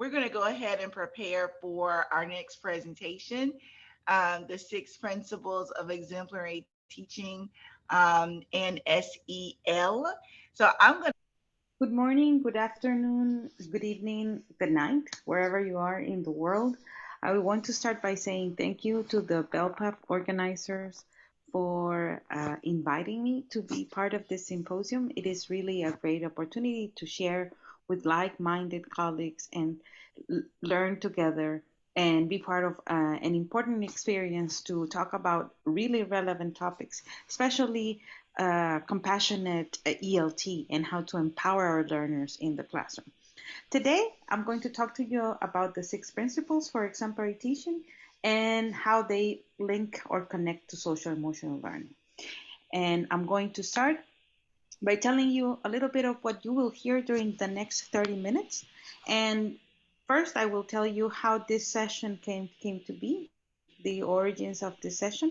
we're going to go ahead and prepare for our next presentation, the six principles of exemplary teaching and SEL. So I'm going to. Good morning, good afternoon, good evening, good night, wherever you are in the world. I want to start by saying thank you to the BELPAF organizers for inviting me to be part of this symposium. It is really a great opportunity to share with like-minded colleagues and learn together and be part of an important experience to talk about really relevant topics, especially compassionate ELT and how to empower our learners in the classroom. Today, I'm going to talk to you about the six principles for exemplary teaching and how they link or connect to social emotional learning. And I'm going to start by telling you a little bit of what you will hear during the next 30 minutes. And first, I will tell you how this session came to be, the origins of this session,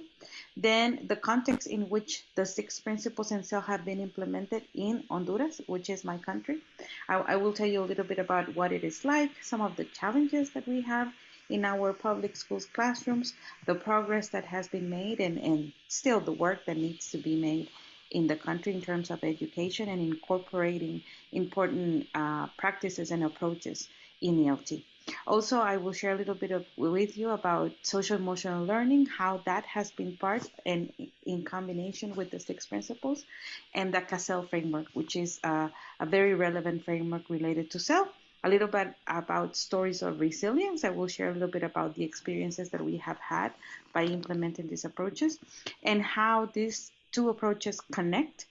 then the context in which the six principles and SEL have been implemented in Honduras, which is my country. I will tell you a little bit about what it is like, some of the challenges that we have in our public schools classrooms, the progress that has been made, and still the work that needs to be made in the country in terms of education and incorporating important practices and approaches in ELT. Also, I will share a little bit with you about social emotional learning, how that has been part and in combination with the six principles, and the CASEL framework, which is a very relevant framework related to self. A little bit about stories of resilience. I will share a little bit about the experiences that we have had by implementing these approaches and how these two approaches connect,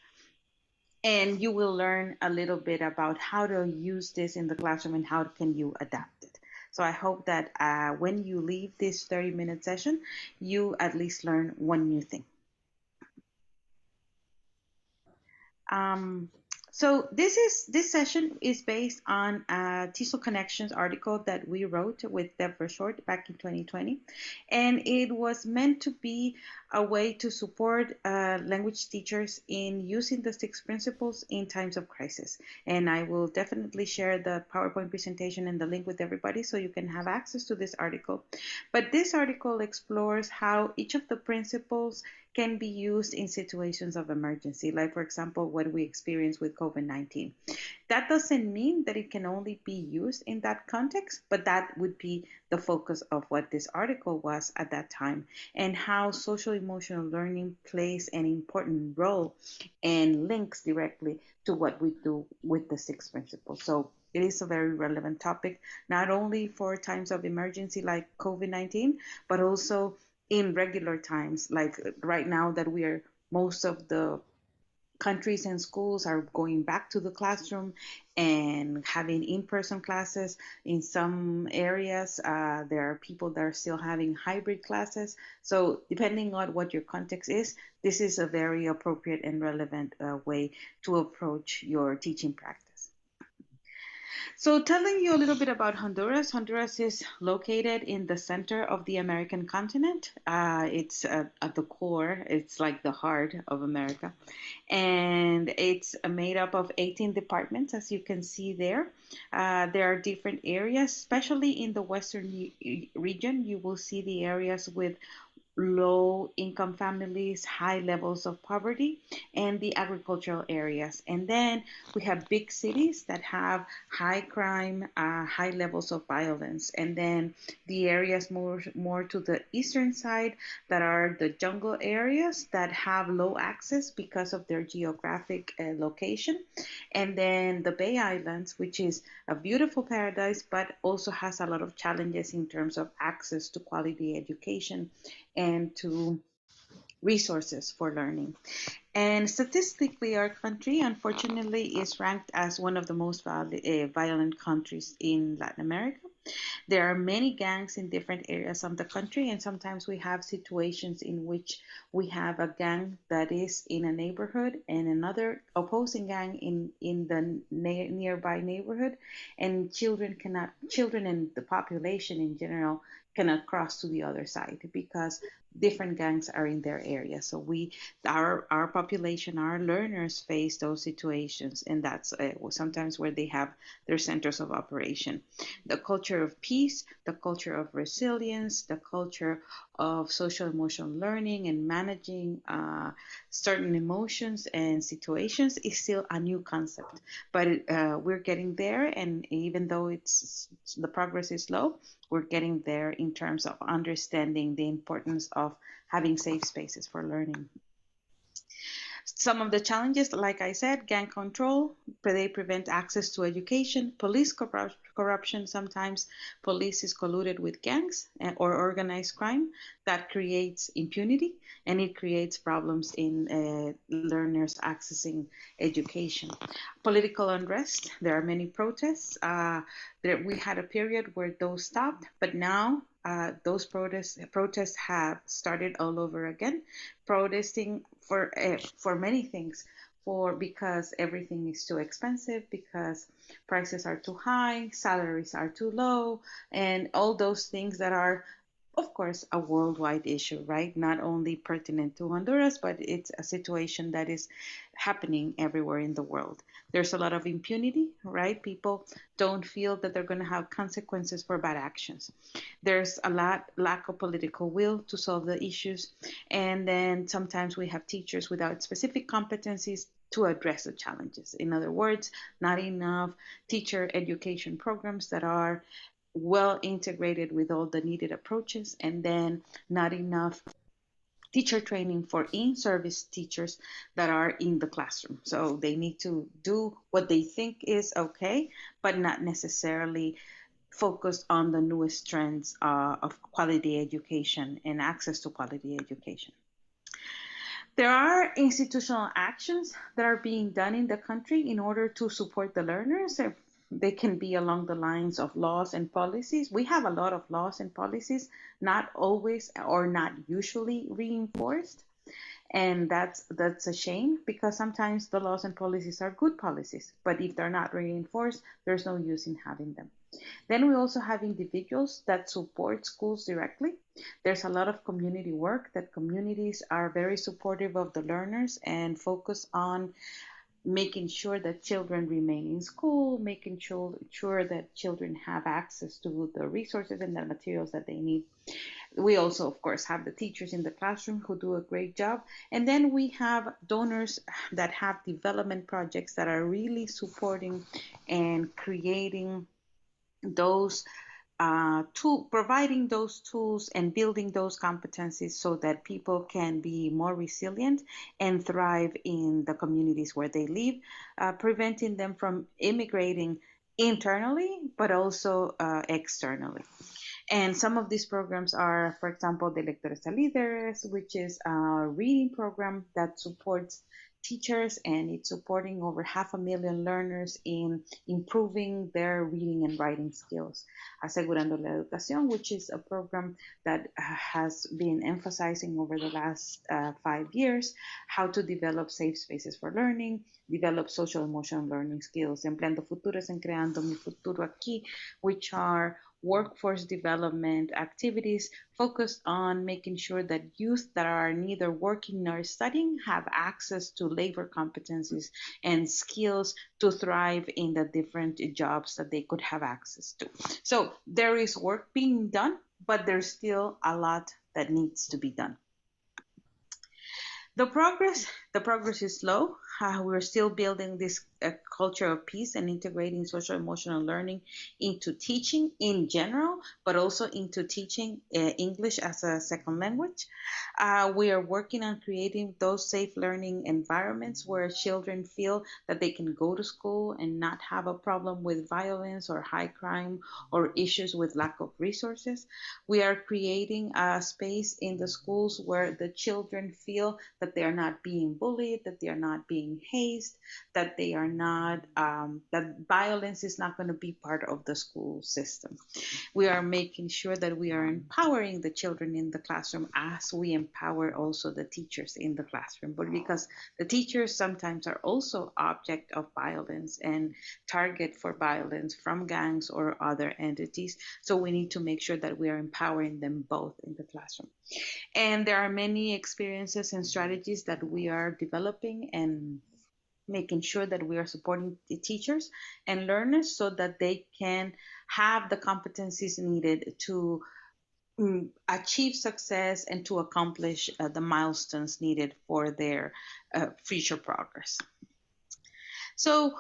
and you will learn a little bit about how to use this in the classroom and how can you adapt it. So I hope that when you leave this 30-minute session, you at least learn one new thing. Um, so this session is based on a TESOL Connections article that we wrote with Deborah Short back in 2020, and it was meant to be a way to support language teachers in using the six principles in times of crisis. And I will definitely share the PowerPoint presentation and the link with everybody so you can have access to this article. But this article explores how each of the principles can be used in situations of emergency, like, for example, what we experienced with COVID-19. That doesn't mean that it can only be used in that context, but that would be the focus of what this article was at that time, and how social emotional learning plays an important role and links directly to what we do with the six principles. So it is a very relevant topic, not only for times of emergency like COVID-19, but also in regular times, like right now that we are, most of the countries and schools are going back to the classroom and having in-person classes. In some areas, there are people that are still having hybrid classes. So depending on what your context is, this is a very appropriate and relevant way to approach your teaching practice. So, telling you a little bit about Honduras. Honduras is located in the center of the American continent. It's at the core, it's like the heart of America. And it's made up of 18 departments, as you can see there. There are different areas, especially in the western region. You will see the areas with low income families, high levels of poverty, and the agricultural areas. And then we have big cities that have high crime, high levels of violence. And then the areas more to the eastern side that are the jungle areas that have low access because of their geographic location. And then the Bay Islands, which is a beautiful paradise, but also has a lot of challenges in terms of access to quality education and to resources for learning. And statistically, our country, unfortunately, is ranked as one of the most violent countries in Latin America. There are many gangs in different areas of the country, and sometimes we have situations in which we have a gang that is in a neighborhood and another opposing gang in the nearby neighborhood, and children and the population in general cannot cross to the other side because different gangs are in their area. So our population, our learners face those situations, and that's sometimes where they have their centers of operation. The culture of peace, the culture of resilience, the culture of social emotional learning and managing certain emotions and situations is still a new concept, but we're getting there. And even though it's the progress is slow, we're getting there in terms of understanding the importance of having safe spaces for learning. Some of the challenges, like I said, gang control, they prevent access to education, police corruption. Sometimes police is colluded with gangs or organized crime that creates impunity, and it creates problems in learners accessing education. Political unrest, there are many protests. We had a period where those stopped, but now those protests have started all over again, protesting for many things, for because everything is too expensive, because prices are too high, salaries are too low, and all those things that are, of course, a worldwide issue, right? Not only pertinent to Honduras, but it's a situation that is happening everywhere in the world. There's a lot of impunity, right? People don't feel that they're going to have consequences for bad actions. There's a lack of political will to solve the issues, and then sometimes we have teachers without specific competencies to address the challenges. In other words, not enough teacher education programs that are well integrated with all the needed approaches, and then not enough teacher training for in-service teachers that are in the classroom. So they need to do what they think is okay, but not necessarily focus on the newest trends of quality education and access to quality education. There are institutional actions that are being done in the country in order to support the learners. They can be along the lines of laws and policies. We have a lot of laws and policies, not always or not usually reinforced. And that's a shame, because sometimes the laws and policies are good policies, but if they're not reinforced, there's no use in having them. Then we also have individuals that support schools directly. There's a lot of community work that communities are very supportive of the learners and focus on making sure that children remain in school, making sure that children have access to the resources and the materials that they need. We also, of course, have the teachers in the classroom who do a great job. And then we have donors that have development projects that are really supporting and creating those providing those tools and building those competencies so that people can be more resilient and thrive in the communities where they live, preventing them from immigrating internally, but also externally. And some of these programs are, for example, the Lectores a Líderes, which is a reading program that supports teachers, and it's supporting over 500,000 learners in improving their reading and writing skills. Asegurando la Educación, which is a program that has been emphasizing over the last 5 years how to develop safe spaces for learning, develop social emotional learning skills. Empleando Futuros en Creando Mi Futuro Aquí, which are workforce development activities focused on making sure that youth that are neither working nor studying have access to labor competencies and skills to thrive in the different jobs that they could have access to. So there is work being done, but there's still a lot that needs to be done. The progress is slow. We're still building this culture of peace and integrating social emotional learning into teaching in general, but also into teaching English as a second language. We are working on creating those safe learning environments where children feel that they can go to school and not have a problem with violence or high crime or issues with lack of resources. We are creating a space in the schools where the children feel that they are not being bullied, that they are not being being hazed, that they are not, that violence is not going to be part of the school system. We are making sure that we are empowering the children in the classroom as we empower also the teachers in the classroom. But because the teachers sometimes are also object of violence and target for violence from gangs or other entities, so we need to make sure that we are empowering them both in the classroom. And there are many experiences and strategies that we are developing and making sure that we are supporting the teachers and learners so that they can have the competencies needed to achieve success and to accomplish the milestones needed for their future progress. So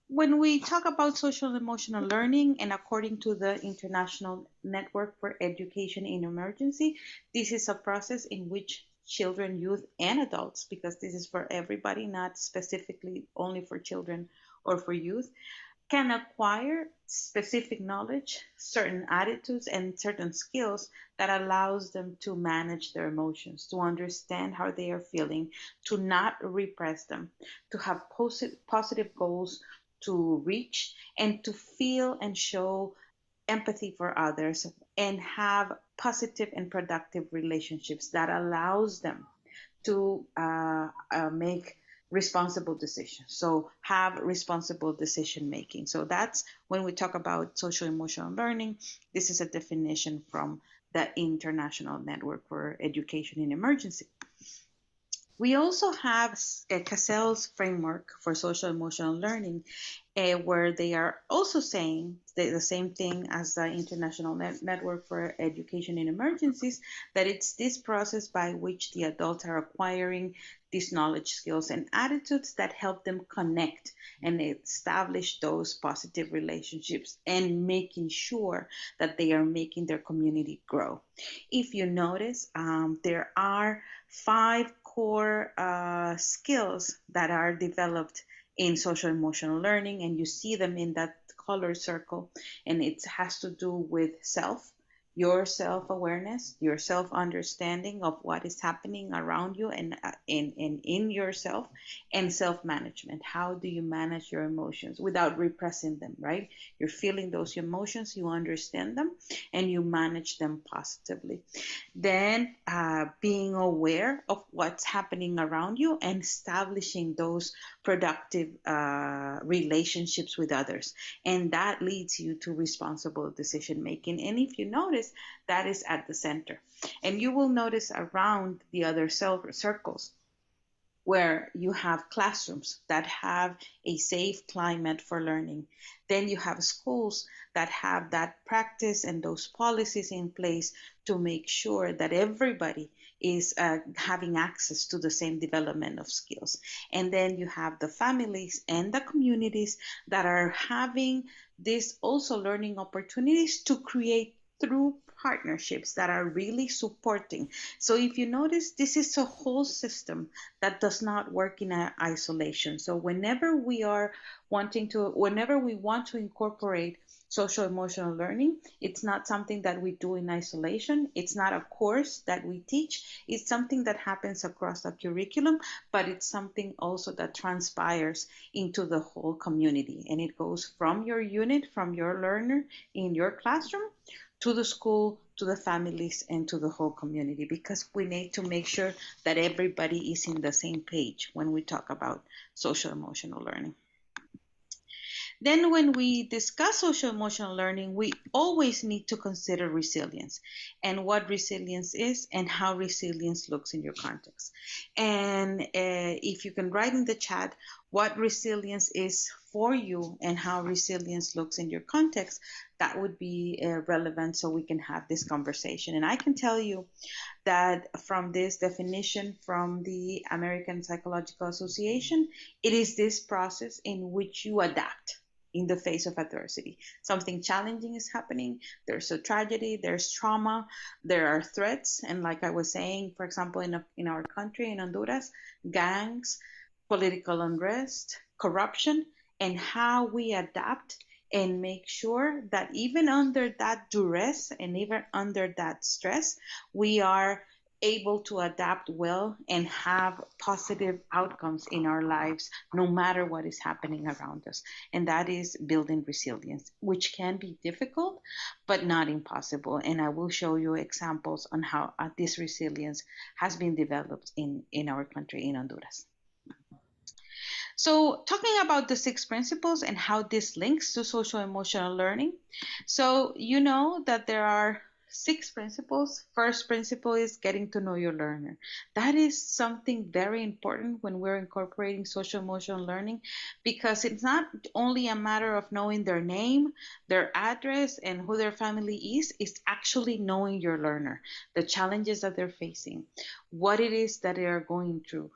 when we talk about social and emotional learning, and according to the International Network for Education in Emergency, this is a process in which children, youth, and adults, because this is for everybody, not specifically only for children or for youth, can acquire specific knowledge, certain attitudes, and certain skills that allows them to manage their emotions, to understand how they are feeling, to not repress them, to have positive goals to reach, and to feel and show empathy for others, and have positive and productive relationships that allows them to make responsible decisions. So have responsible decision making. So that's when we talk about social emotional learning. This is a definition from the International Network for Education in Emergency. We also have Cassell's framework for social emotional learning, where they are also saying the same thing as the International Network for Education in Emergencies, that it's this process by which the adults are acquiring these knowledge, skills, and attitudes that help them connect and establish those positive relationships and making sure that they are making their community grow. If you notice, there are 5 core skills that are developed in social emotional learning, and you see them in that color circle, and it has to do with your self-awareness, your self-understanding of what is happening around you and in yourself, and self-management. How do you manage your emotions without repressing them, right? You're feeling those emotions, you understand them, and you manage them positively. Then being aware of what's happening around you and establishing those productive relationships with others. And that leads you to responsible decision making. And if you notice, that is at the center. And you will notice around the other circles where you have classrooms that have a safe climate for learning. Then you have schools that have that practice and those policies in place to make sure that everybody is having access to the same development of skills. And then you have the families and the communities that are having this also learning opportunities to create through partnerships that are really supporting. So if you notice, this is a whole system that does not work in isolation. So whenever we want to incorporate social emotional learning, it's not something that we do in isolation. It's not a course that we teach. It's something that happens across the curriculum, but it's something also that transpires into the whole community. And it goes from your unit, from your learner in your classroom, to the school, to the families, and to the whole community, because we need to make sure that everybody is in the same page when we talk about social emotional learning. Then when we discuss social emotional learning, we always need to consider resilience and what resilience is and how resilience looks in your context. And if you can write in the chat what resilience is for you and how resilience looks in your context, that would be relevant so we can have this conversation. And I can tell you that from this definition from the American Psychological Association, it is this process in which you adapt in the face of adversity. Something challenging is happening. There's a tragedy, there's trauma, there are threats. And like I was saying, for example, in our country, in Honduras, gangs, political unrest, corruption, and how we adapt and make sure that even under that duress and even under that stress, we are able to adapt well and have positive outcomes in our lives no matter what is happening around us. And that is building resilience, which can be difficult but not impossible. And I will show you examples on how this resilience has been developed in our country, in Honduras. So, talking about the six principles and how this links to social emotional learning. So, you know that there are six principles. First principle is getting to know your learner. That is something very important when we're incorporating social emotional learning, because it's not only a matter of knowing their name, their address, and who their family is. It's actually knowing your learner, the challenges that they're facing, what it is that they are going through.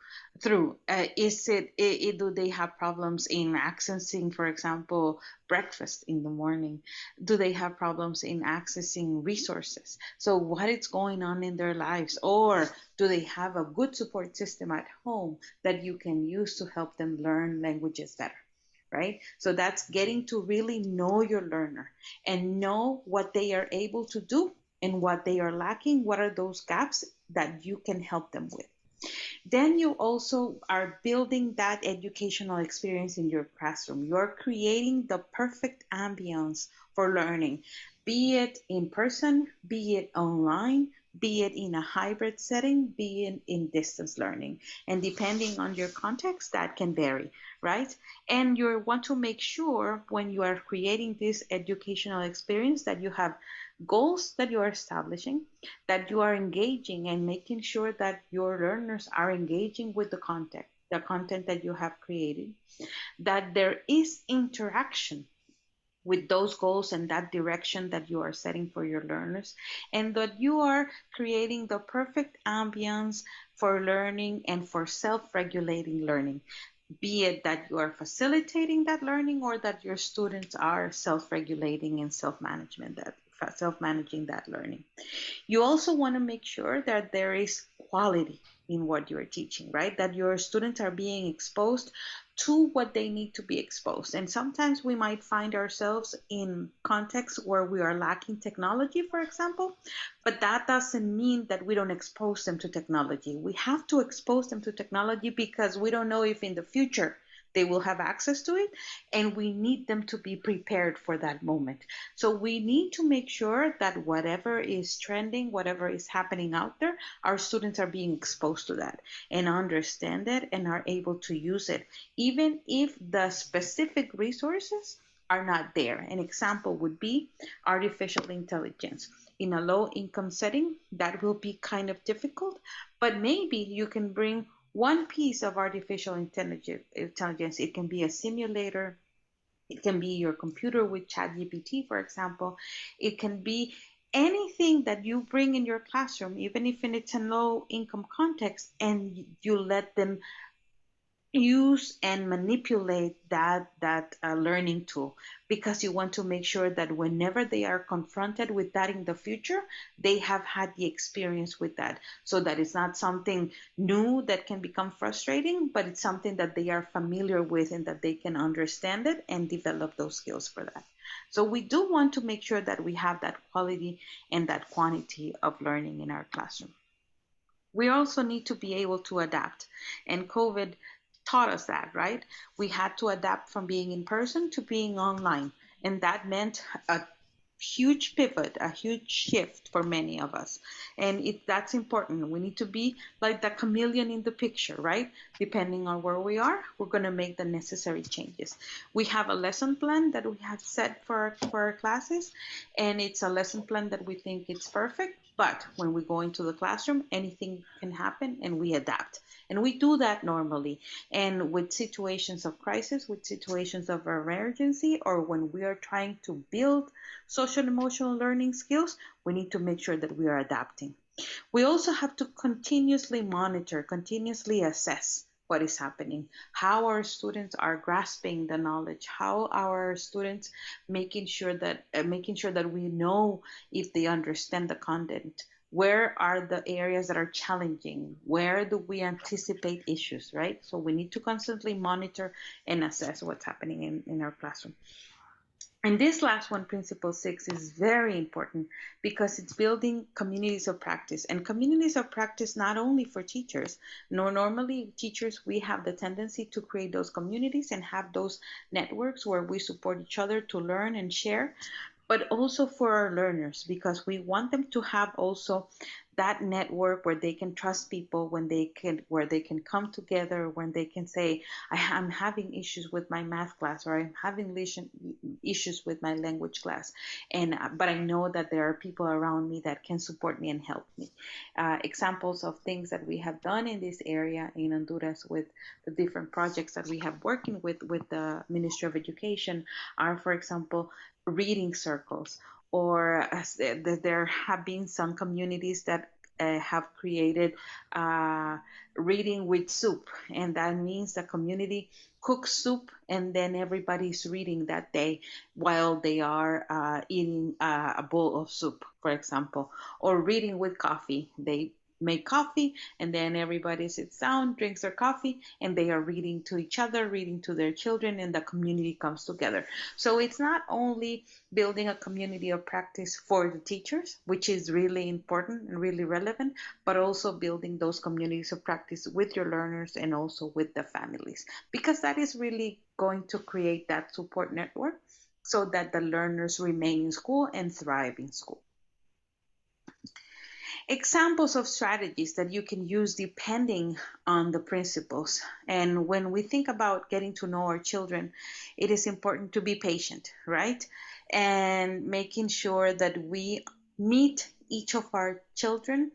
Is do they have problems in accessing, for example, breakfast in the morning? Do they have problems in accessing resources? So what is going on in their lives? Or do they have a good support system at home that you can use to help them learn languages better? Right? So that's getting to really know your learner and know what they are able to do and what they are lacking. What are those gaps that you can help them with? Then you also are building that educational experience in your classroom. You're creating the perfect ambience for learning, be it in person, be it online, be it in a hybrid setting, be it in distance learning. And depending on your context, that can vary, right? And you want to make sure when you are creating this educational experience that you have goals that you are establishing, that you are engaging and making sure that your learners are engaging with the content that you have created, that there is interaction with those goals and that direction that you are setting for your learners, and that you are creating the perfect ambience for learning and for self-regulating learning, be it that you are facilitating that learning or that your students are self-regulating and self-managing that learning. You also want to make sure that there is quality in what you're teaching, right? That your students are being exposed to what they need to be exposed. And sometimes we might find ourselves in contexts where we are lacking technology, for example, but that doesn't mean that we don't expose them to technology. We have to expose them to technology because we don't know if in the future they will have access to it, and we need them to be prepared for that moment. So we need to make sure that whatever is trending, whatever is happening out there, our students are being exposed to that and understand it and are able to use it, even if the specific resources are not there. An example would be artificial intelligence. In a low income setting, that will be kind of difficult, but maybe you can bring one piece of artificial intelligence. It can be a simulator. It can be your computer with ChatGPT, for example. It can be anything that you bring in your classroom, even if it's a low income context, and you let them use and manipulate that learning tool, because you want to make sure that whenever they are confronted with that in the future, they have had the experience with that, so that it's not something new that can become frustrating, but it's something that they are familiar with and that they can understand it and develop those skills for that. So we do want to make sure that we have that quality and that quantity of learning in our classroom. We also need to be able to adapt, and COVID taught us that, right? We had to adapt from being in person to being online, and that meant a huge pivot, a huge shift for many of us. And that's important. We need to be like the chameleon in the picture, right? Depending on where we are, we're going to make the necessary changes. We have a lesson plan that we have set for our classes, and it's a lesson plan that we think it's perfect. But when we go into the classroom, anything can happen and we adapt. And we do that normally. And with situations of crisis, with situations of emergency, or when we are trying to build social emotional learning skills, we need to make sure that we are adapting. We also have to continuously monitor, continuously assess what is happening, how our students are grasping the knowledge, how our students making sure that we know if they understand the content. Where are the areas that are challenging? Where do we anticipate issues, right? So we need to constantly monitor and assess what's happening in our classroom. And this last one, Principle 6, is very important because it's building communities of practice. And communities of practice not only for teachers, nor normally teachers, we have the tendency to create those communities and have those networks where we support each other to learn and share, but also for our learners, because we want them to have also that network where they can trust people, when they can, where they can come together, when they can say, I'm having issues with my math class, or I'm having issues with my language class, and but I know that there are people around me that can support me and help me. Examples of things that we have done in this area in Honduras with the different projects that we have working with the Ministry of Education are, for example, reading circles, or there have been some communities that have created uh, reading with soup, and that means the community cooks soup and then everybody's reading that day while they are eating a bowl of soup, for example. Or reading with coffee, they make coffee and then everybody sits down, drinks their coffee, and they are reading to each other, reading to their children, and the community comes together. So it's not only building a community of practice for the teachers, which is really important and really relevant, but also building those communities of practice with your learners and also with the families, because that is really going to create that support network so that the learners remain in school and thrive in school. Examples of strategies that you can use depending on the principles. And when we think about getting to know our children, it is important to be patient, right? And making sure that we meet each of our children,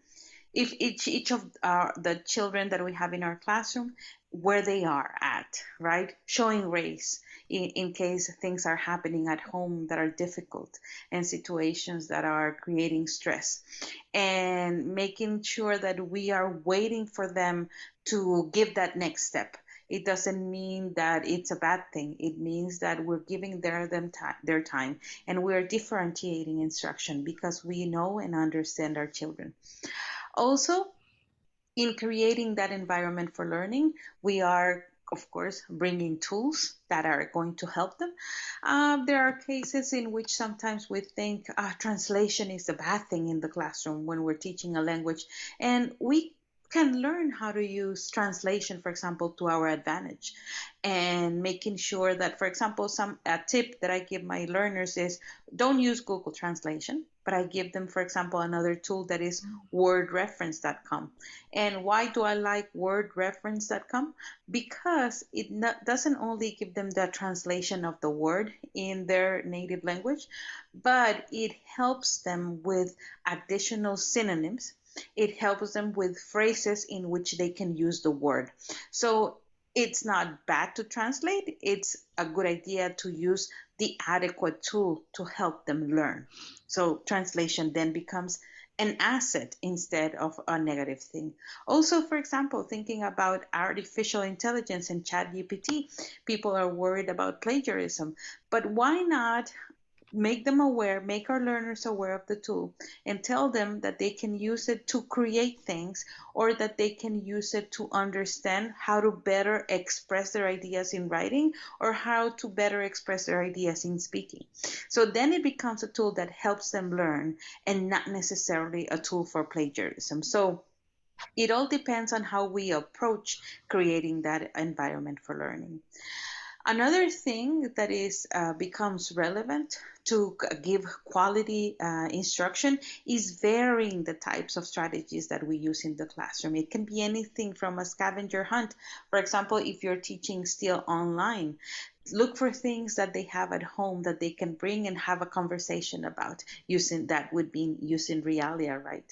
if each of the children that we have in our classroom, where they are at, right? Showing grace in case things are happening at home that are difficult and situations that are creating stress, and making sure that we are waiting for them to give that next step. It doesn't mean that it's a bad thing. It means that we're giving their time, and we're differentiating instruction because we know and understand our children. Also, in creating that environment for learning, we are, of course, bringing tools that are going to help them. There are cases in which sometimes we think translation is a bad thing in the classroom when we're teaching a language, and we can learn how to use translation, for example, to our advantage, and making sure that, for example, a tip that I give my learners is don't use Google Translation, but I give them, for example, another tool that is wordreference.com. And why do I like wordreference.com? Because it doesn't only give them the translation of the word in their native language, but it helps them with additional synonyms. It helps them with phrases in which they can use the word. So it's not bad to translate. It's a good idea to use the adequate tool to help them learn. So translation then becomes an asset instead of a negative thing. Also, for example, thinking about artificial intelligence and ChatGPT, people are worried about plagiarism, but why not make them aware, make our learners aware of the tool, and tell them that they can use it to create things, or that they can use it to understand how to better express their ideas in writing, or how to better express their ideas in speaking. So then it becomes a tool that helps them learn and not necessarily a tool for plagiarism. So it all depends on how we approach creating that environment for learning. Another thing that is becomes relevant to give quality instruction is varying the types of strategies that we use in the classroom. It can be anything from a scavenger hunt. For example, if you're teaching still online, look for things that they have at home that they can bring and have a conversation about, using that would be using realia, right?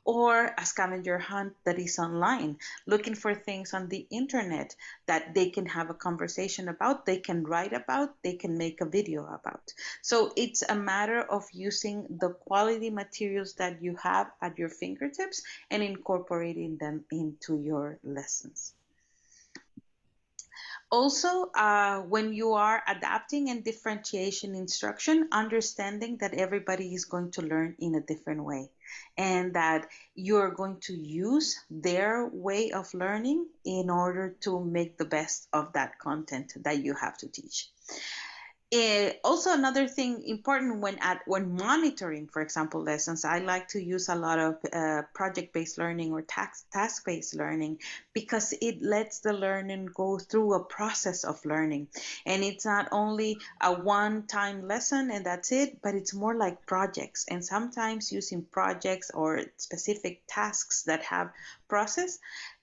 Or a scavenger hunt that is online, looking for things on the internet that they can have a conversation about, they can write about, they can make a video about. So it's a matter of using the quality materials that you have at your fingertips and incorporating them into your lessons. Also, when you are adapting and differentiation instruction, understanding that everybody is going to learn in a different way, and that you're going to use their way of learning in order to make the best of that content that you have to teach. Also, another thing important when monitoring, for example, lessons, I like to use a lot of project-based learning or task-based learning, because it lets the learning go through a process of learning, and it's not only a one-time lesson and that's it, but it's more like projects. And sometimes using projects or specific tasks that have process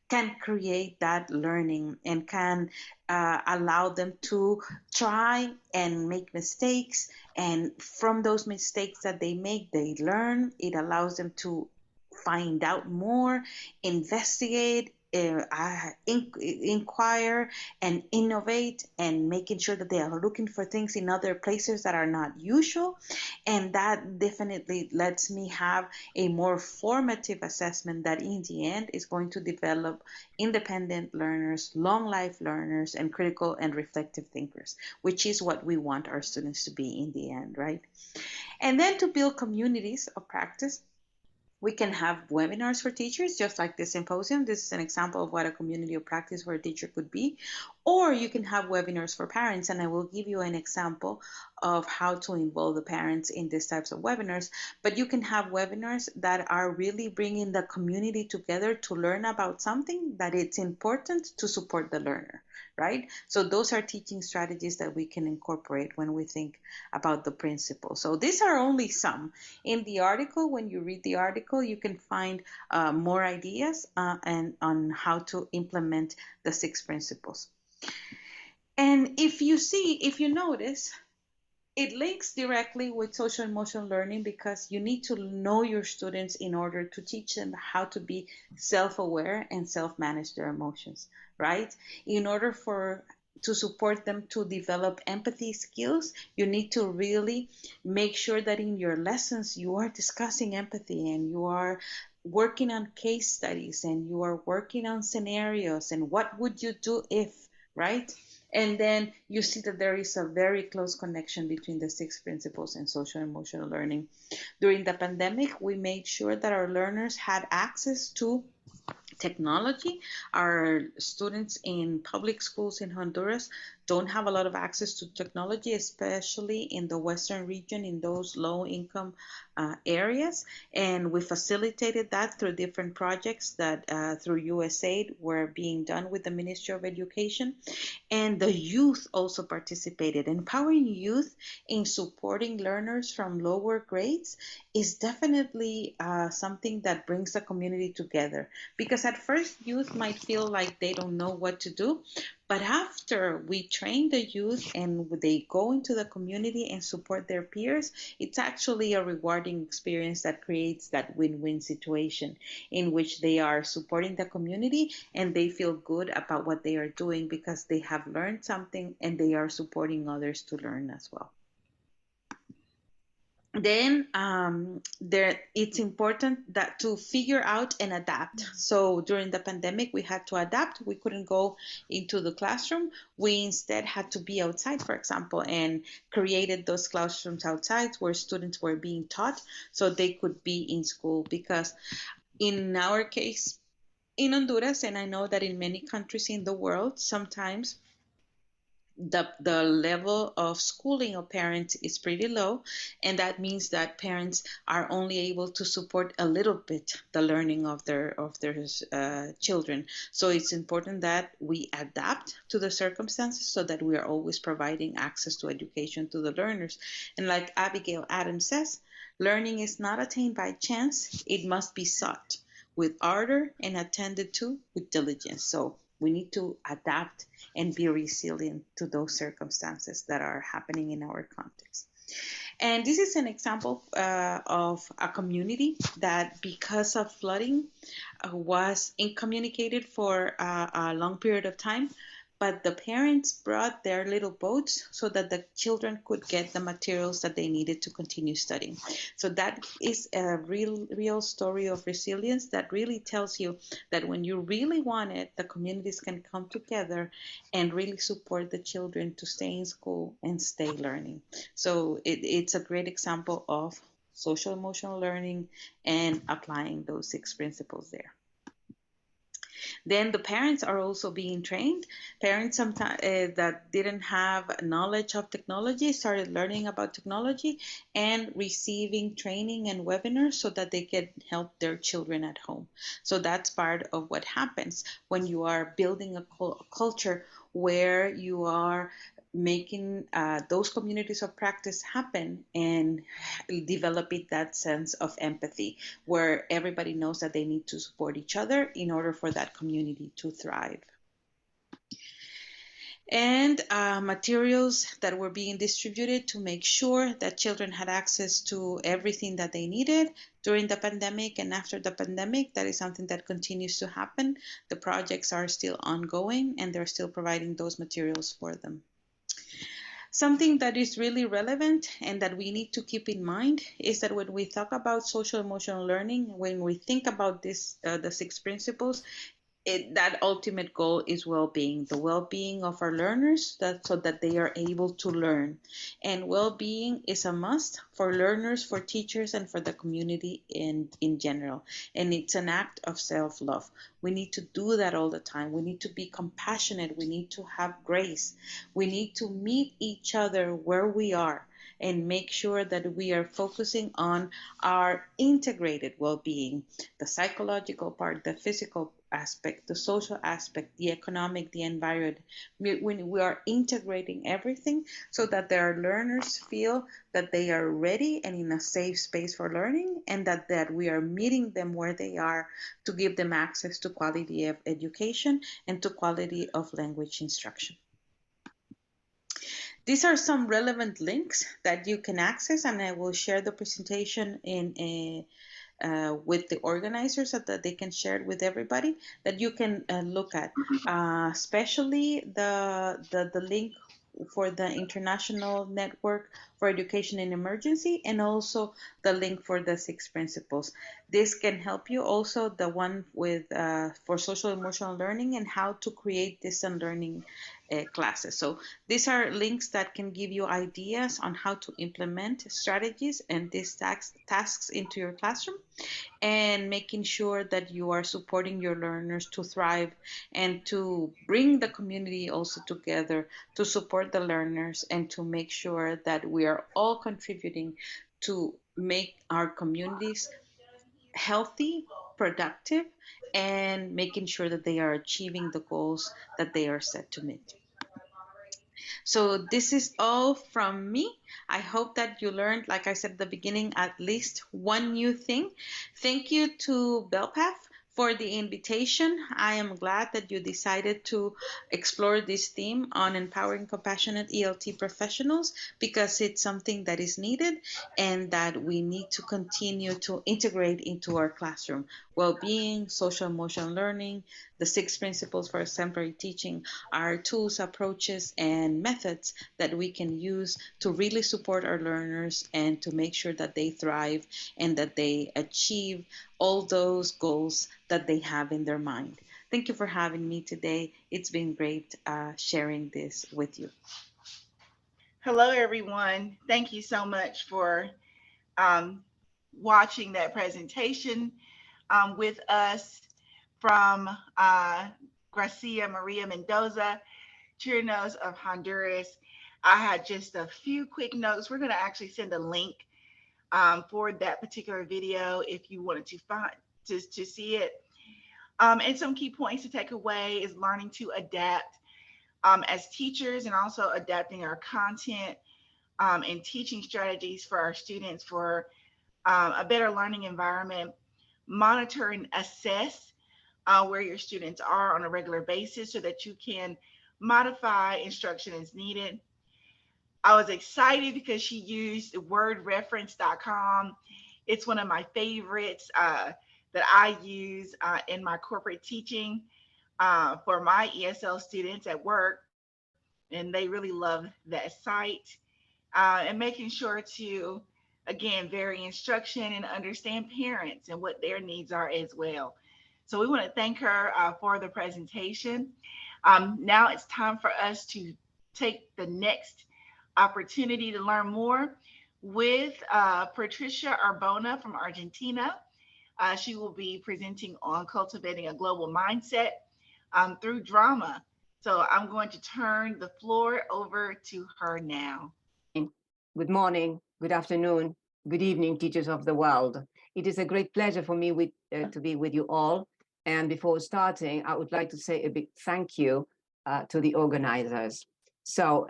can create that learning and can allow them to try and make mistakes. And from those mistakes that they make, they learn. It allows them to find out more, investigate, inquire, and innovate, and making sure that they are looking for things in other places that are not usual. And that definitely lets me have a more formative assessment that in the end is going to develop independent learners, long life learners, and critical and reflective thinkers, which is what we want our students to be in the end, right? And then to build communities of practice, we can have webinars for teachers, just like the symposium. This is an example of what a community of practice for a teacher could be. Or you can have webinars for parents, and I will give you an example of how to involve the parents in these types of webinars. But you can have webinars that are really bringing the community together to learn about something that it's important to support the learner, right? So those are teaching strategies that we can incorporate when we think about the principles. So these are only some. In the article, when you read the article, you can find more ideas and on how to implement the 6 principles. And if you notice, it links directly with social emotional learning, because you need to know your students in order to teach them how to be self-aware and self-manage their emotions, right? In order to support them to develop empathy skills, you need to really make sure that in your lessons you are discussing empathy, and you are working on case studies, and you are working on scenarios, and what would you do if, right? And then you see that there is a very close connection between the 6 principles and social emotional learning. During the pandemic, we made sure that our learners had access to technology. Our students in public schools in Honduras don't have a lot of access to technology, especially in the western region, in those low income areas. And we facilitated that through different projects that through USAID were being done with the Ministry of Education. And the youth also participated. Empowering youth in supporting learners from lower grades is definitely something that brings the community together, because at first youth might feel like they don't know what to do, but after we train the youth and they go into the community and support their peers, it's actually a rewarding experience that creates that win-win situation in which they are supporting the community and they feel good about what they are doing because they have learned something and they are supporting others to learn as well. Then it's important that to figure out and adapt. So during the pandemic, we had to adapt. We couldn't go into the classroom. We instead had to be outside, for example, and created those classrooms outside where students were being taught so they could be in school. Because in our case, in Honduras, and I know that in many countries in the world, sometimes the level of schooling of parents is pretty low, and that means that parents are only able to support a little bit the learning of their children. So it's important that we adapt to the circumstances so that we are always providing access to education to the learners. And like Abigail Adams says, learning is not attained by chance, it must be sought with ardor and attended to with diligence. So we need to adapt and be resilient to those circumstances that are happening in our context. And this is an example of a community that, because of flooding, was incommunicated for a long period of time. But the parents brought their little boats so that the children could get the materials that they needed to continue studying. So that is a real story of resilience that really tells you that when you really want it, the communities can come together and really support the children to stay in school and stay learning. So it's a great example of social emotional learning and applying those 6 principles there. Then the parents are also being trained. Parents sometimes that didn't have knowledge of technology started learning about technology and receiving training and webinars so that they can help their children at home. So that's part of what happens when you are building a culture where you are making those communities of practice happen and developing that sense of empathy where everybody knows that they need to support each other in order for that community to thrive. And materials that were being distributed to make sure that children had access to everything that they needed during the pandemic and after the pandemic. That is something that continues to happen. The projects are still ongoing and they're still providing those materials for them. Something that is really relevant and that we need to keep in mind is that when we talk about social emotional learning, when we think about this, the 6 principles, that ultimate goal is well-being, the well-being of our learners, so that they are able to learn. And well-being is a must for learners, for teachers, and for the community in general. And it's an act of self-love. We need to do that all the time. We need to be compassionate. We need to have grace. We need to meet each other where we are and make sure that we are focusing on our integrated well-being, the psychological part, the physical aspect, the social aspect, the economic, the environment. When we are integrating everything so that their learners feel that they are ready and in a safe space for learning, and that we are meeting them where they are to give them access to quality of education and to quality of language instruction. These are some relevant links that you can access, and I will share the presentation with the organizers so that they can share it with everybody that you can look at, especially the link for the International Network for Education in Emergency, and also the link for the 6 principles. This can help you, also the one with for social emotional learning and how to create distant learning classes. So these are links that can give you ideas on how to implement strategies and these tasks into your classroom, and making sure that you are supporting your learners to thrive and to bring the community also together to support the learners and to make sure that we are all contributing to make our communities healthy, productive, and making sure that they are achieving the goals that they are set to meet. So this is all from me. I hope that you learned, like I said at the beginning, at least one new thing. Thank you to BELPAF for the invitation. I am glad that you decided to explore this theme on empowering compassionate ELT professionals, because it's something that is needed and that we need to continue to integrate into our classroom. Well-being, social emotional learning, the 6 principles for exemplary teaching are tools, approaches, and methods that we can use to really support our learners and to make sure that they thrive and that they achieve all those goals that they have in their mind. Thank you for having me today. It's been great sharing this with you. Hello, everyone. Thank you so much for um, watching that presentation with us from Gracia Maria Mendoza, Chirinos of Honduras. I had just a few quick notes. We're going to actually send a link for that particular video if you wanted to find to see it. And some key points to take away is learning to adapt as teachers, and also adapting our content and teaching strategies for our students for a better learning environment. Monitor and assess where your students are on a regular basis so that you can modify instruction as needed. I was excited because she used wordreference.com. It's one of my favorites that I use in my corporate teaching for my ESL students at work, and they really love that site. And making sure to, again, vary instruction and understand parents and what their needs are as well. So we want to thank her for the presentation. Now it's time for us to take the next opportunity to learn more with Patricia Arbona from Argentina. She will be presenting on cultivating a global mindset through drama. So I'm going to turn the floor over to her now. Good morning, good afternoon, good evening, teachers of the world. It is a great pleasure for me to be with you all. And before starting, I would like to say a big thank you to the organizers. So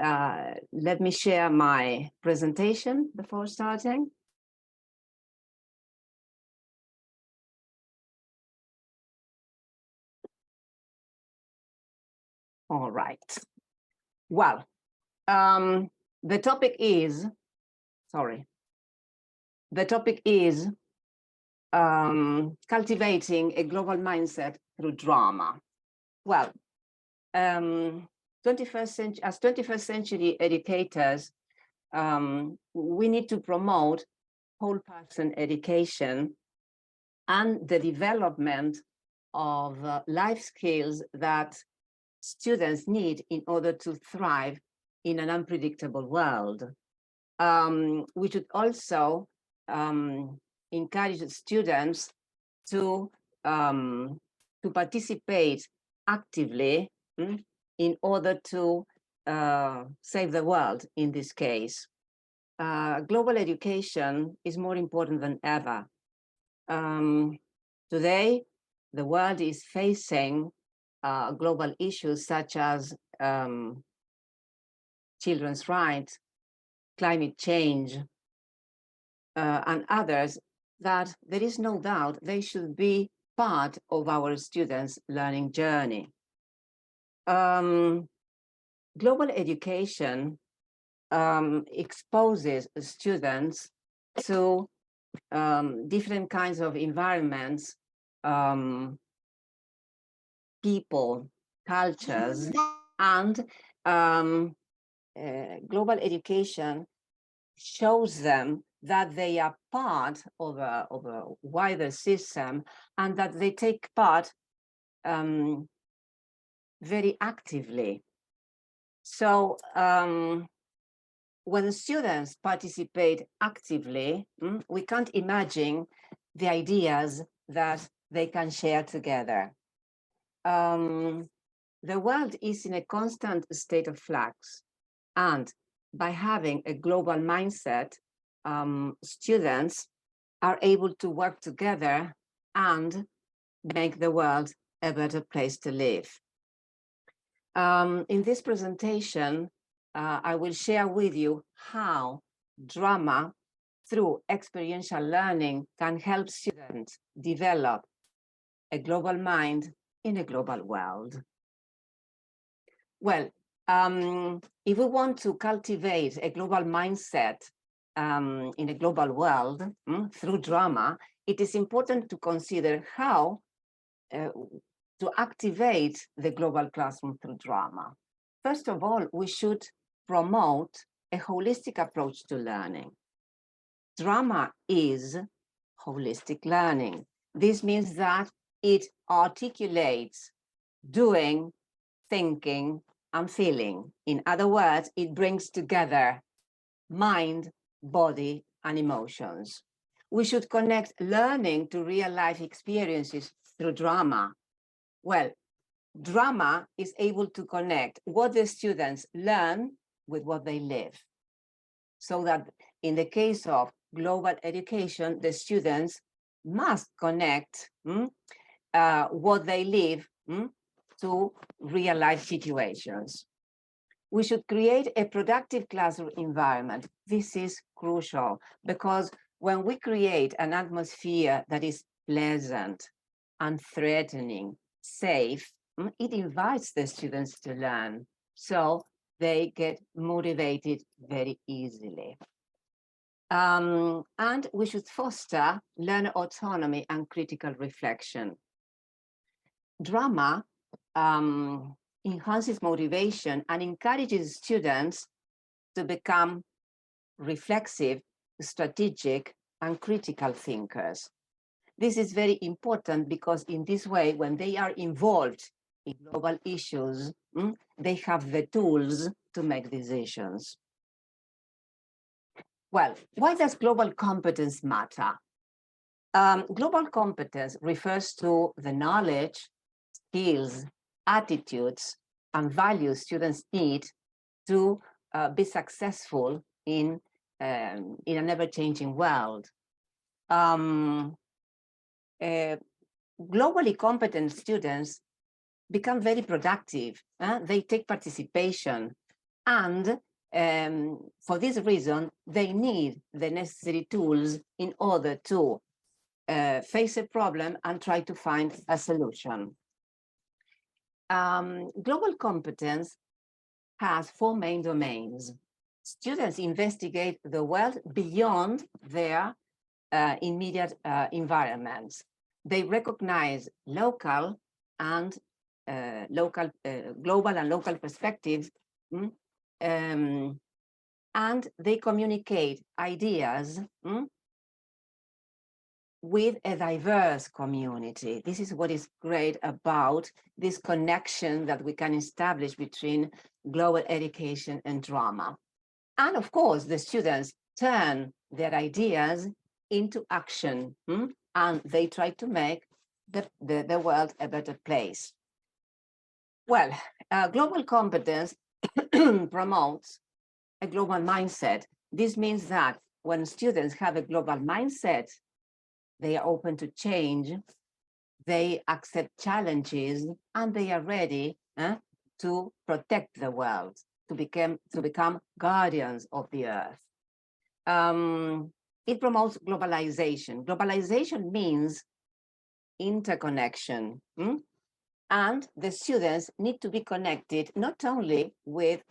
let me share my presentation before starting. All right. Well, the topic is, cultivating a global mindset through drama. Well, 21st century, as 21st century educators, we need to promote whole person education and the development of life skills that students need in order to thrive in an unpredictable world. We should also encourage students to participate actively in order to save the world in this case. Global education is more important than ever. Today, the world is facing global issues such as children's rights, climate change, and others that there is no doubt they should be part of our students' learning journey. Global education exposes students to different kinds of environments, people, cultures, and global education shows them that they are part of a wider system and that they take part very actively. So when students participate actively, we can't imagine the ideas that they can share together. The world is in a constant state of flux, and by having a global mindset, students are able to work together and make the world a better place to live. In this presentation, I will share with you how drama through experiential learning can help students develop a global mind in a global world. Well, if we want to cultivate a global mindset in a global world through drama, it is important to consider how to activate the global classroom through drama. First of all, we should promote a holistic approach to learning. Drama is holistic learning. This means that it articulates doing, thinking, and feeling. In other words, it brings together mind, body, and emotions. We should connect learning to real life experiences through drama. Well, drama is able to connect what the students learn with what they live. So that in the case of global education, the students must connect what they live to real life situations. We should create a productive classroom environment. This is crucial because when we create an atmosphere that is pleasant, unthreatening, safe, it invites the students to learn. So they get motivated very easily. And we should foster learner autonomy and critical reflection. Drama enhances motivation and encourages students to become reflexive, strategic, and critical thinkers. This is very important because in this way, when they are involved in global issues, they have the tools to make decisions. Well, why does global competence matter? Global competence refers to the knowledge, skills, attitudes, and values students need to be successful in an ever-changing world. Globally competent students become very productive. They take participation, and for this reason, they need the necessary tools in order to face a problem and try to find a solution. Global competence has 4 main domains. Students investigate the world beyond their immediate environments. They recognize local and global and local perspectives, and they communicate ideas with a diverse community. This is what is great about this connection that we can establish between global education and drama. And of course, the students turn their ideas into action, and they try to make the world a better place. Well, global competence promotes a global mindset. This means that when students have a global mindset, they are open to change, they accept challenges, and they are ready to protect the world, to become guardians of the earth. It promotes globalization. Globalization means interconnection, and the students need to be connected not only with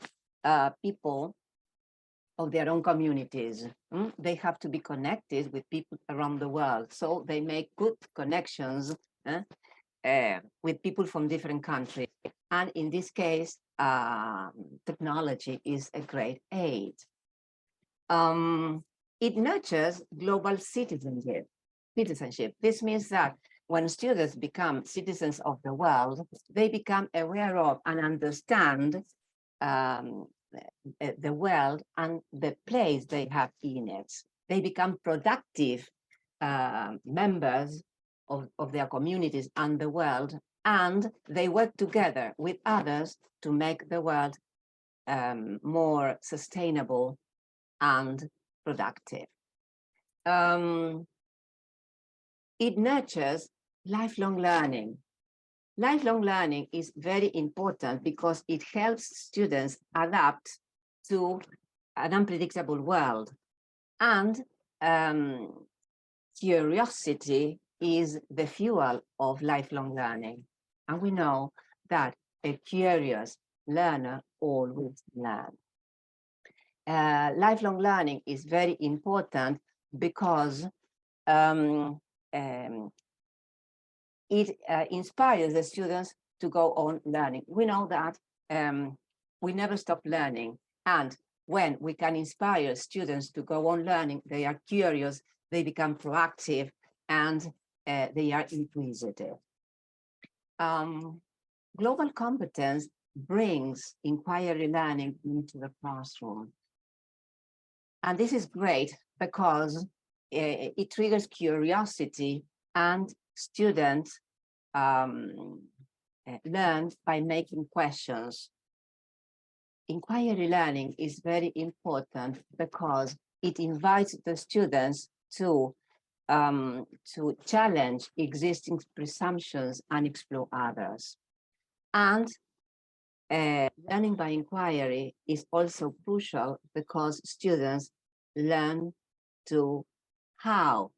people of their own communities. They have to be connected with people around the world. So they make good connections with people from different countries. And in this case, technology is a great aid. It nurtures global citizenship. This means that when students become citizens of the world, they become aware of and understand the world and the place they have in it. They become productive members of their communities and the world, and they work together with others to make the world more sustainable and productive. It nurtures lifelong learning. Lifelong learning is very important because it helps students adapt to an unpredictable world. And curiosity is the fuel of lifelong learning. And we know that a curious learner always learns. Lifelong learning is very important because it inspires the students to go on learning. We know that we never stop learning. And when we can inspire students to go on learning, they are curious, they become proactive, and they are inquisitive. Global competence brings inquiry learning into the classroom. And this is great because it triggers curiosity, and students learn by making questions. Inquiry learning is very important because it invites the students to challenge existing presumptions and explore others. And learning by inquiry is also crucial because students learn to how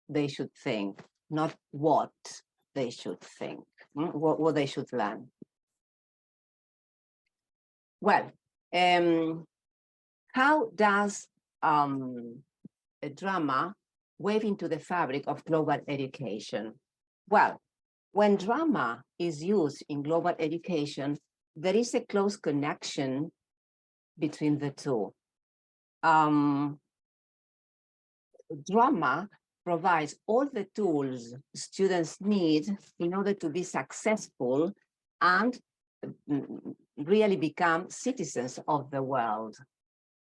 they should think, not what they should think, what they should learn. Well, how does a drama weave into the fabric of global education? Well, when drama is used in global education, there is a close connection between the two. Drama provides all the tools students need in order to be successful and really become citizens of the world.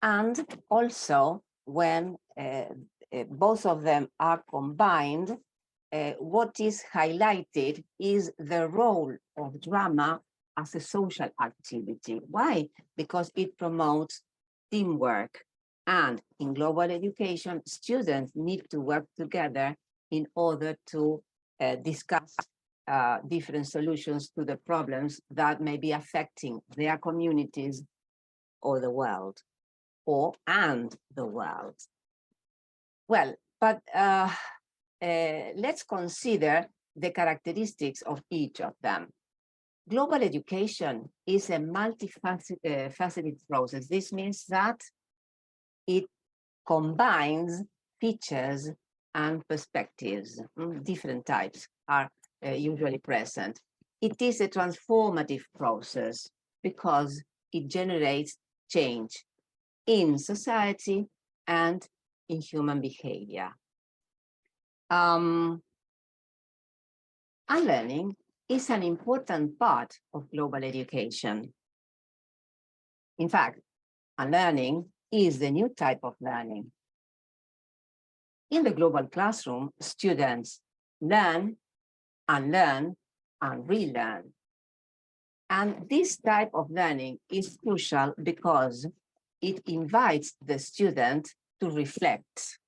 And also when both of them are combined, what is highlighted is the role of drama as a social activity. Why? Because it promotes teamwork. And in global education, students need to work together in order to discuss different solutions to the problems that may be affecting their communities or the world, and the world. Well, but let's consider the characteristics of each of them. Global education is a multifaceted process. This means that it combines features and perspectives. Different types are usually present. It is a transformative process because it generates change in society and in human behavior. Unlearning is an important part of global education. In fact, unlearning is the new type of learning. In the global classroom, students learn, unlearn, and relearn. And this type of learning is crucial because it invites the student to reflect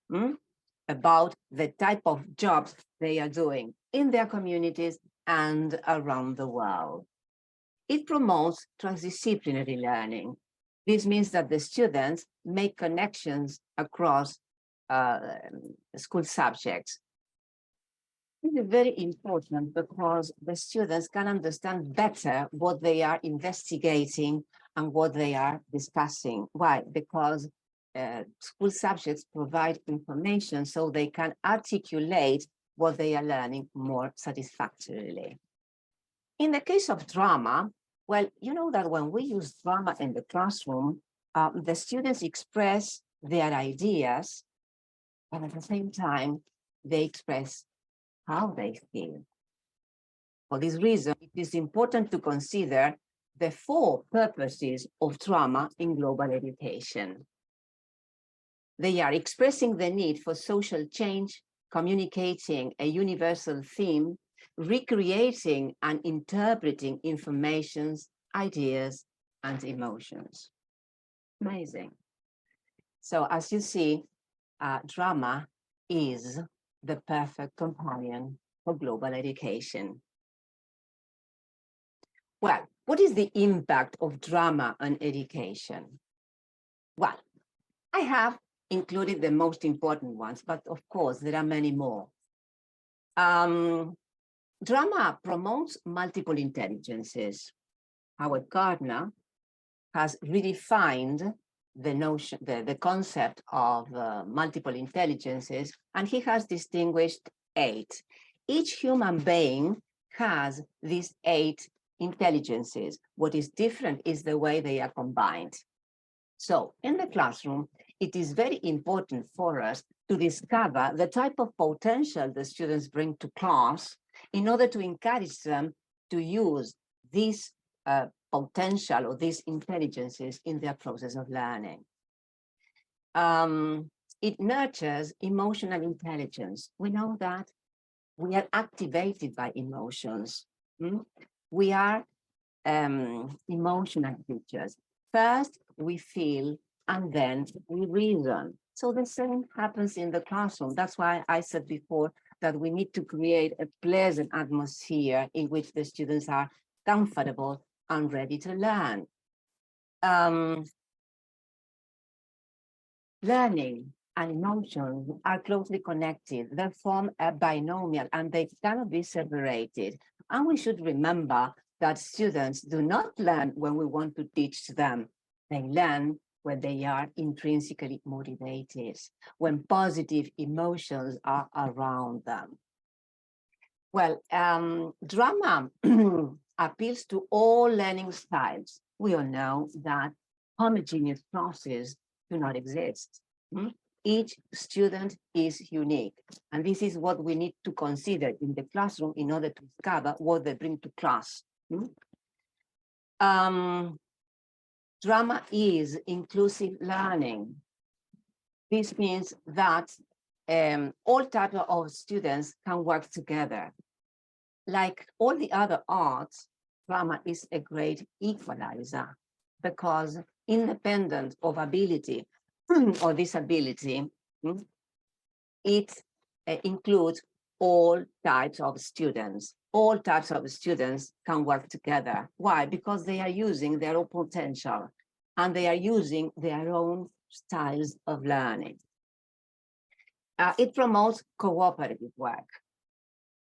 about the type of jobs they are doing in their communities and around the world. It promotes transdisciplinary learning. This means that the students make connections across school subjects. This is very important because the students can understand better what they are investigating and what they are discussing. Why? Because school subjects provide information so they can articulate what they are learning more satisfactorily. In the case of drama, well, you know that when we use drama in the classroom, the students express their ideas, and at the same time, they express how they feel. For this reason, it is important to consider the 4 purposes of drama in global education. They are expressing the need for social change, communicating a universal theme, recreating and interpreting informations, ideas, and emotions. Amazing. So as you see, drama is the perfect companion for global education. Well, what is the impact of drama on education? Well, I have included the most important ones, but of course, there are many more. Drama promotes multiple intelligences. Howard Gardner has redefined the notion, the concept of multiple intelligences, and he has distinguished 8. Each human being has these 8 intelligences. What is different is the way they are combined. So in the classroom, it is very important for us to discover the type of potential the students bring to class in order to encourage them to use this potential or these intelligences in their process of learning. It nurtures emotional intelligence. We know that we are activated by emotions. We are emotional creatures. First, we feel, and then we reason. So the same happens in the classroom. That's why I said before that we need to create a pleasant atmosphere in which the students are comfortable and ready to learn. Learning and emotions are closely connected. They form a binomial and they cannot be separated. And we should remember that students do not learn when we want to teach them. They learn when they are intrinsically motivated, when positive emotions are around them. Well, drama appeals to all learning styles. We all know that homogeneous classes do not exist. Each student is unique. And this is what we need to consider in the classroom in order to discover what they bring to class. Drama is inclusive learning. This means that all types of students can work together. Like all the other arts, drama is a great equalizer because independent of ability or disability, it includes all types of students. All types of students can work together. Why? Because they are using their own potential and they are using their own styles of learning. It promotes cooperative work.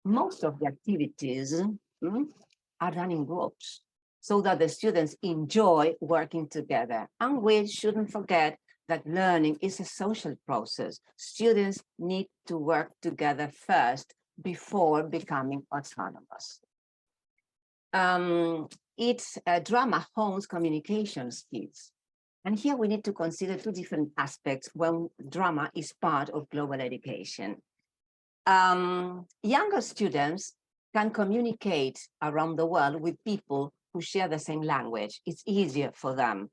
Most of the activities are done in groups so that the students enjoy working together. And we shouldn't forget that learning is a social process. Students need to work together first before becoming autonomous. Drama hones communication skills. And here we need to consider two different aspects when drama is part of global education. Younger students can communicate around the world with people who share the same language. It's easier for them.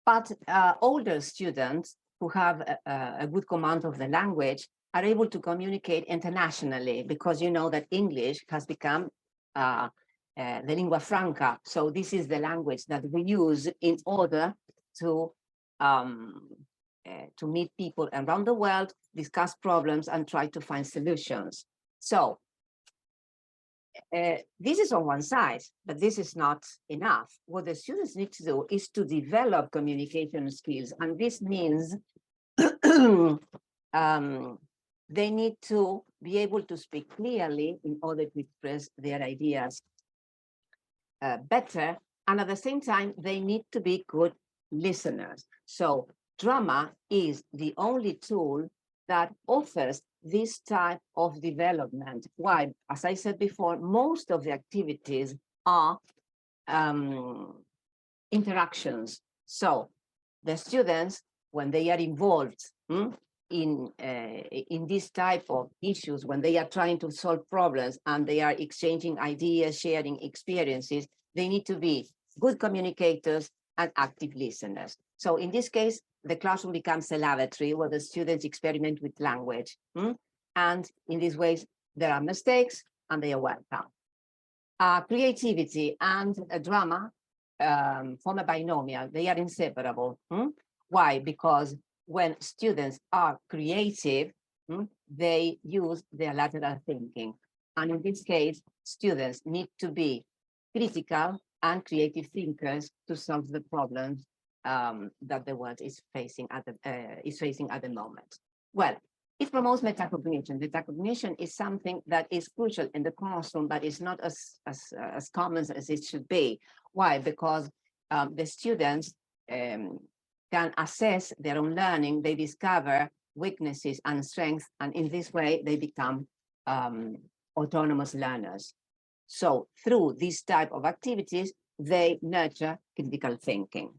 But older students who have a good command of the language are able to communicate internationally because you know that English has become the lingua franca. So this is the language that we use in order to meet people around the world, discuss problems, and try to find solutions. So this is on one side, but this is not enough. What the students need to do is to develop communication skills, and this means they need to be able to speak clearly in order to express their ideas better, and at the same time, they need to be good listeners. So drama is the only tool that offers this type of development. Why? As I said before, most of the activities are interactions. So the students, when they are involved in this type of issues, when they are trying to solve problems and they are exchanging ideas, sharing experiences, they need to be good communicators and active listeners. So in this case, the classroom becomes a laboratory where the students experiment with language. And in these ways, there are mistakes and they are welcome. Creativity and drama form a binomial. They are inseparable. Why? Because when students are creative, they use their lateral thinking. And in this case, students need to be critical and creative thinkers to solve the problems that the world is facing at the moment. Well, it promotes metacognition. Metacognition is something that is crucial in the classroom, but is not as common as it should be. Why? Because the students can assess their own learning, they discover weaknesses and strengths, and in this way, they become autonomous learners. So through this type of activities, they nurture critical thinking.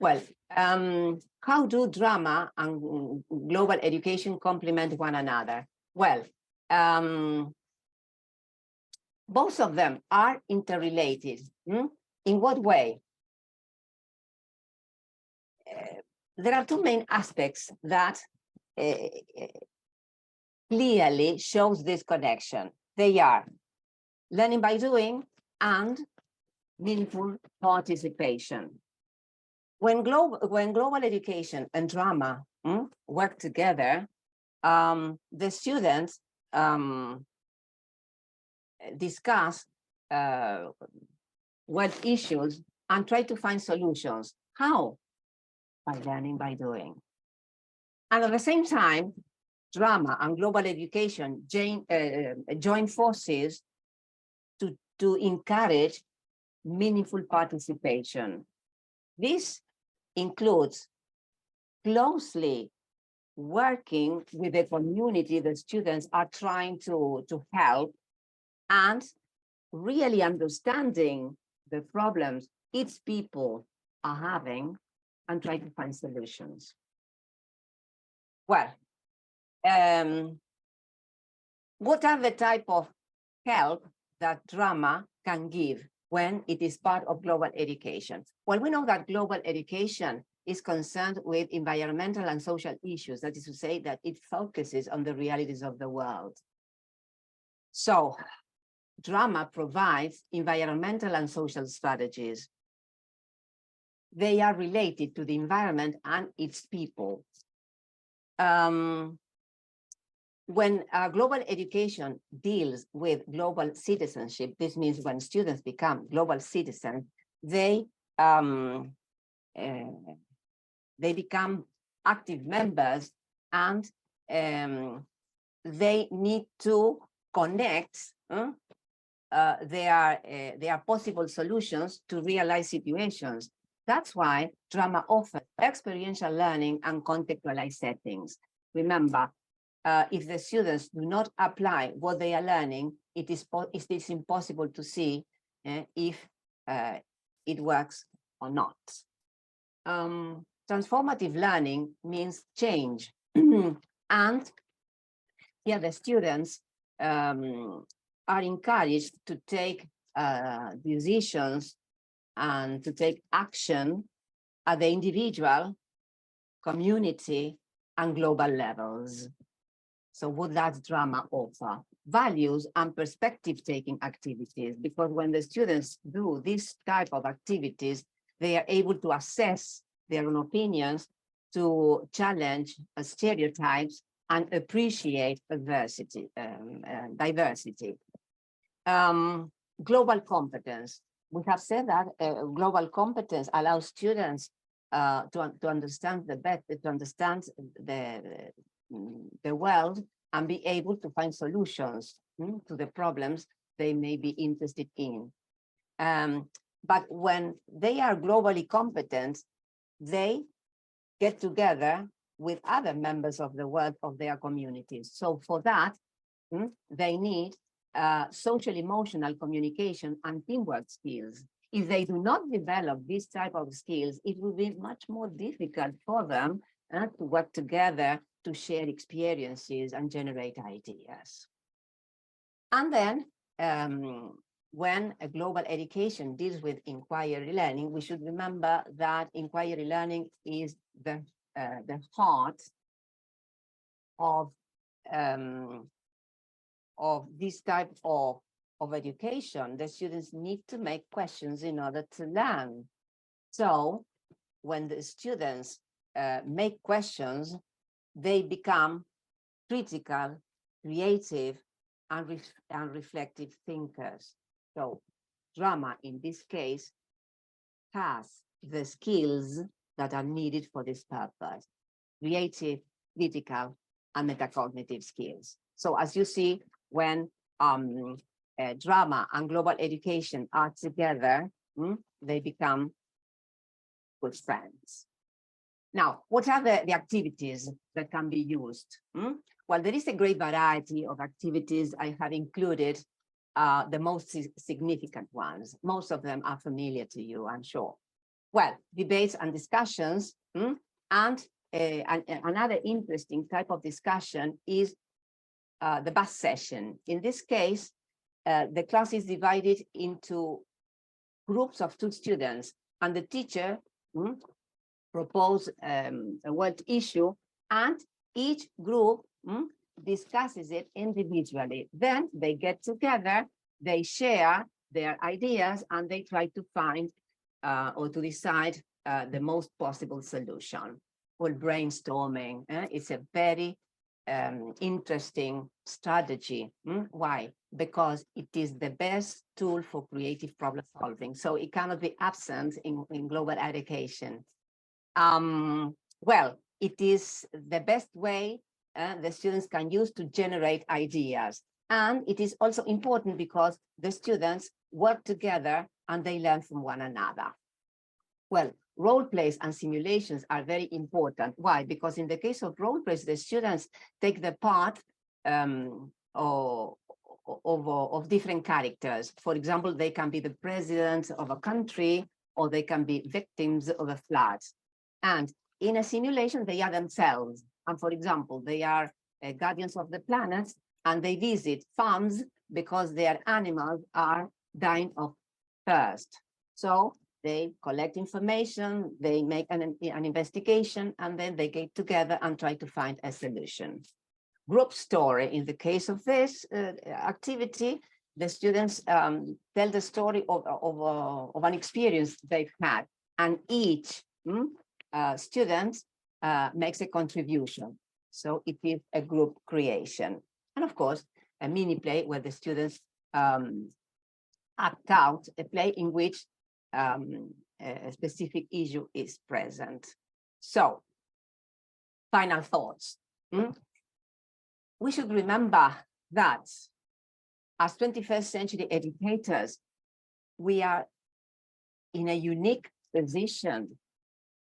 Well, how do drama and global education complement one another? Well, both of them are interrelated. In what way? There are two main aspects that clearly shows this connection. They are learning by doing and meaningful participation. When global education and drama work together, the students discuss world issues and try to find solutions. How? By learning by doing. And at the same time, drama and global education join forces to encourage meaningful participation. This includes closely working with the community the students are trying to help and really understanding the problems its people are having and try to find solutions. Well, what are the type of help that drama can give when it is part of global education? Well, we know that global education is concerned with environmental and social issues. That is to say that it focuses on the realities of the world. So drama provides environmental and social strategies. They are related to the environment and its people. When global education deals with global citizenship, this means when students become global citizens, they become active members, and they need to connect their possible solutions to real-life situations. That's why drama offers experiential learning and contextualized settings. Remember, if the students do not apply what they are learning, it is impossible to see if it works or not. Transformative learning means change. And here the students are encouraged to take decisions and to take action at the individual, community, and global levels. So what does drama offer? Values and perspective-taking activities, because when the students do this type of activities, they are able to assess their own opinions, to challenge stereotypes, and appreciate diversity. Global competence. We have said that global competence allows students to understand the world and be able to find solutions to the problems they may be interested in. But when they are globally competent, they get together with other members of the world of their communities. So for that, they need social emotional communication and teamwork skills. If they do not develop this type of skills, it will be much more difficult for them to work together to share experiences and generate ideas. And then when a global education deals with inquiry learning, we should remember that inquiry learning is the heart of this type of education. The students need to make questions in order to learn. So when the students make questions, they become critical, creative, and reflective thinkers. So drama, in this case, has the skills that are needed for this purpose: creative, critical, and metacognitive skills. So as you see, when drama and global education are together, they become good friends. Now, what are the activities that can be used? Well, there is a great variety of activities. I have included the most significant ones. Most of them are familiar to you, I'm sure. Well, debates and discussions, and another interesting type of discussion is the bus session. In this case, the class is divided into groups of 2 students, and the teacher propose a world issue, and each group discusses it individually. Then they get together, they share their ideas, and they try to find or to decide the most possible solution. Well, brainstorming, it's a very interesting strategy. Why? Because it is the best tool for creative problem solving. So it cannot be absent in global education. Well, it is the best way the students can use to generate ideas. And it is also important because the students work together and they learn from one another. Well, role plays and simulations are very important. Why? Because in the case of role plays, the students take the part of different characters. For example, they can be the president of a country, or they can be victims of a flood. And in a simulation, they are themselves. And for example, they are guardians of the planet, and they visit farms because their animals are dying of thirst. So They collect information, they make an investigation, and then they get together and try to find a solution. Group story, in the case of this activity, the students tell the story of an experience they've had, and each student makes a contribution. So it is a group creation. And of course, a mini play where the students act out a play in which a specific issue is present. So, final thoughts. We should remember that as 21st century educators, we are in a unique position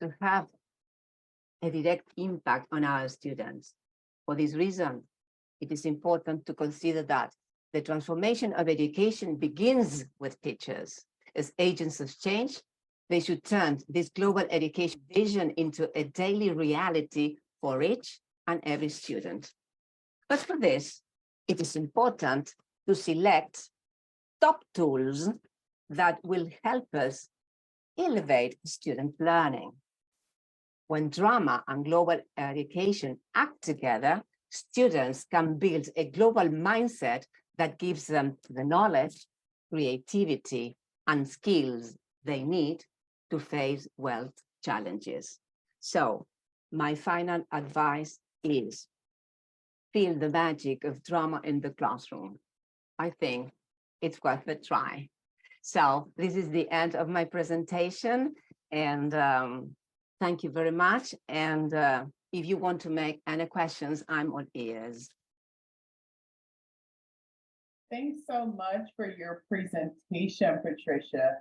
to have a direct impact on our students. For this reason, it is important to consider that the transformation of education begins with teachers. As agents of change, they should turn this global education vision into a daily reality for each and every student. But for this, it is important to select top tools that will help us elevate student learning. When drama and global education act together, students can build a global mindset that gives them the knowledge, creativity, and skills they need to face world challenges. So, my final advice is feel the magic of drama in the classroom. I think it's worth a try. So this is the end of my presentation, and thank you very much. And if you want to make any questions, I'm all ears. Thanks so much for your presentation, Patricia.